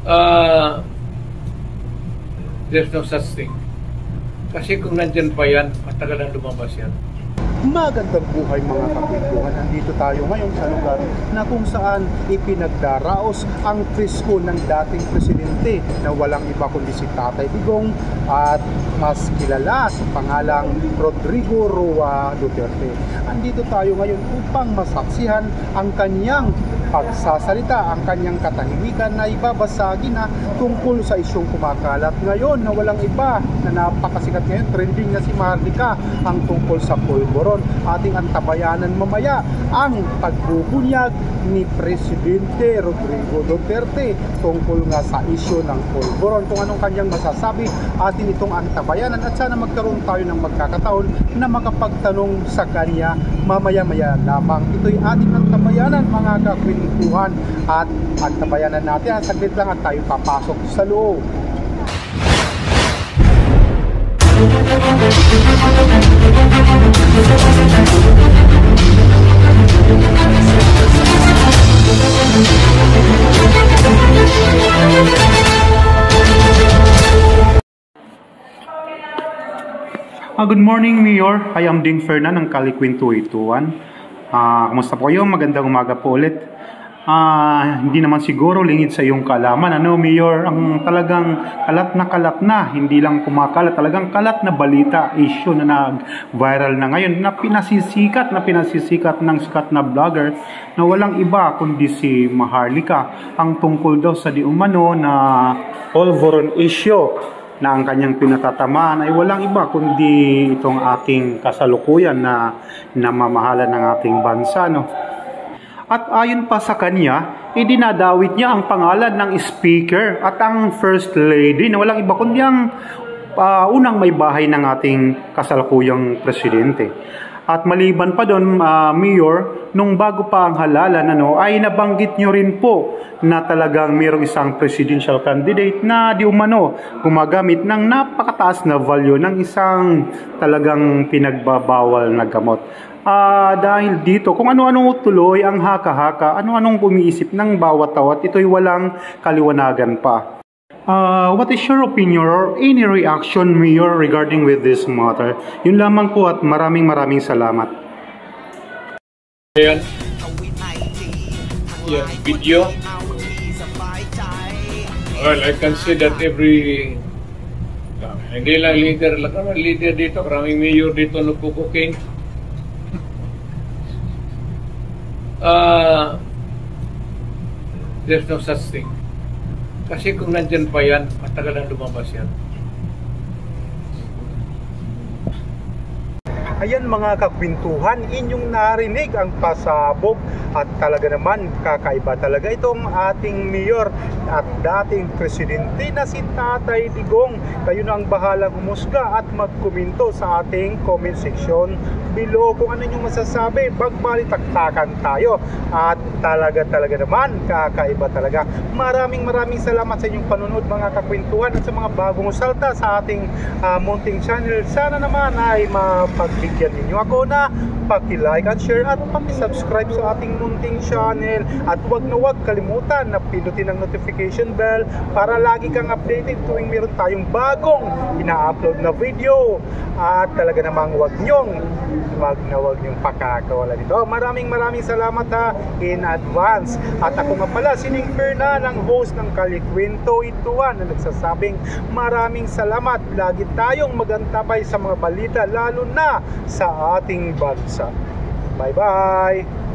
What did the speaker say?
uh, there's no such thing. Kasi kung nandyan pa yan, matagal na lumabas yan. Magandang buhay mga kapitbuhan. Nandito tayo ngayon sa lugar na kung saan ipinagdaraos ang presko ng dating presidente na walang iba kundi si Tatay Digong at mas kilala sa pangalang Rodrigo Roa Duterte. Andito tayo ngayon upang masaksihan ang kanyang pagsasalita, ang kanyang katahimikan na ibabasagi na tungkol sa isyong kumakalat ngayon na walang iba na napakasikat ngayon, trending na si Maharlika, ang tungkol sa pulburon. Ating antabayanan mamaya ang pagbubunyag ni Presidente Rodrigo Duterte tungkol nga sa isyu ng pulburon. Kung anong kanyang masasabi, atin itong antabayanan at sana magkaroon tayo ng magkakataon na makapagtanong sa kanya mamaya-maya lamang. Ito'y ating antabayanan mga kakwentuhan at antabayanan natin. Saglit lang at tayo papasok sa loob. Good morning, Mayor. I am Ding Fernan ng Caliquin 281. Kumusta po kayo? Magandang umaga po ulit. Hindi naman siguro lingid sa iyong kaalaman, Mayor, ang talagang kalat na, hindi lang kumakalat, talagang kalat na balita, issue na nag-viral na ngayon, na pinasisikat ng sikat na vlogger na walang iba kundi si Maharlika, ang tungkol daw sa di umano na pulburon issue na ang kanyang pinatatamaan ay walang iba kundi itong ating kasalukuyan na namamahala ng ating bansa, At ayon pa sa kanya, idinadawit niya ang pangalan ng speaker at ang first lady na walang iba kundi ang unang may bahay ng ating kasalukuyang presidente. At maliban pa doon, Mayor, nung bago pa ang halalan, ay nabanggit nyo rin po na talagang mayroong isang presidential candidate na di umano gumagamit ng napakataas na value ng isang talagang pinagbabawal na gamot. Dahil dito, kung ano-anong tuloy ang haka-haka, ano-anong umiisip ng bawat tao at ito'y walang kaliwanagan pa. What is your opinion or any reaction, Mayor, regarding with this matter? Yun lamang po at maraming salamat. Ayan. Yeah, video. Well, I can see that hindi lang leader dito, maraming mayor dito nagkukuking. There's no such thing. Kasi kung nandyan pa yan, matagal na lumabas yan. Ayan mga kakwentuhan, inyong narinig ang pasabog at talaga naman kakaiba talaga itong ating mayor at dating presidente na si Tatay Digong. Kayo na ang bahalang humusga at magkomento sa ating comment section below kung ano yung masasabi. Magbalitaktakan tayo at talaga naman kakaiba talaga. Maraming salamat sa inyong panunod mga kakwentuhan at sa mga bagong salta sa ating munting channel. Sana naman ay mapagbigyan ninyo ako na paki-like at share at paki-subscribe sa ating munting channel at huwag kalimutan na pindutin ang notification bell para lagi kang updated tuwing meron tayong bagong ina-upload na video at talaga namang huwag niyong pakakawala dito. Maraming salamat in advance. At ako nga pala si Ding Fernan, ang host ng Caliquin 281 na nagsasabing maraming salamat. Lagi tayong magantabay sa mga balita lalo na sa ating bansa. Bye-bye!